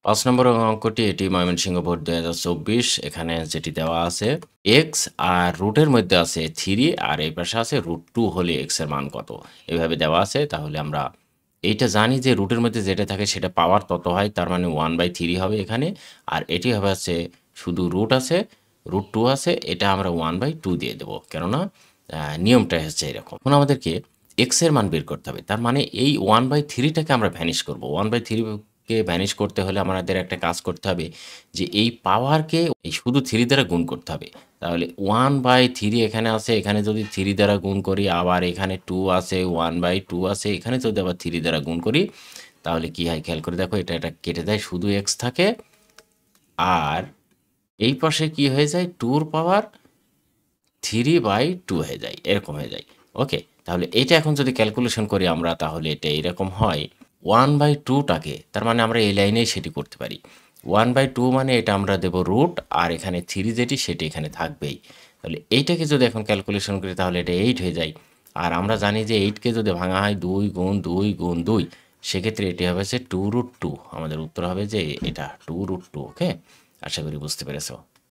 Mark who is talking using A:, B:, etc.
A: ৫ নম্বর অঙ্কটি এটি ময়মনসিংহ বোর্ড ২০২৪ এখানে যেটি দেওয়া আছে x আর রুটের মধ্যে আছে 3 আর এই পাশে আছে √2 হলে x এর মান কত? এভাবে দেওয়া আছে। তাহলে আমরা এইটা জানি যে রুটের মধ্যে যেটা থাকে সেটা পাওয়ার তত হয়, তার মানে 1/3 হবে এখানে। আর এটি হবে হচ্ছে শুধু রুট আছে, √2 আছে, এটা আমরা 1/2 দিয়ে দেব। কেননা নিয়মটা হচ্ছে এরকম। এখন আমাদেরকে x এর মান বের করতে হবে। তার মানে এই 1/3 টাকে আমরা ভ্যানিশ করব। 1/3 কে ভ্যানিশ করতে হলে আমাদের একটা কাজ করতে হবে যে এই পাওয়ারকে এই শুধু 3 দ্বারা গুণ করতে হবে। তাহলে 1/3 এখানে আছে, এখানে যদি 3 দ্বারা গুণ করি, আবার এখানে 2 আছে, 1/2 আছে, এখানে যদি আবার 3 দ্বারা গুণ করি, তাহলে কি হয় খেয়াল করে দেখো, এটা কেটে দেয়, শুধু x থাকে। আর এই পাশে কি হয়ে যায়, 2 পাওয়ার 3/2 হয়ে যায়, এরকম হয়ে যায়। ওকে, তাহলে এটা এখন যদি ক্যালকুলেশন করি আমরা, তাহলে এটা এরকম হয় 1/2 টাকে, তার মানে আমরা এই লাইনেই সেটি করতে পারি। 1/2 মানে এটা আমরা দেব রুট, আর এখানে 3 যেটি সেটি এখানে থাকবেই। তাহলে এইটাকে যদি এখন ক্যালকুলেশন করি তাহলে এটা 8 হয়ে যায়। আর আমরা জানি যে 8কে যদি ভাঙা হয় 2 গুণ 2 গুণ 2, সেক্ষেত্রে এটি হবে যে 2√2। আমাদের উত্তর হবে যে এটা 2√2। ওকে, আশা করি বুঝতে পেরেছো।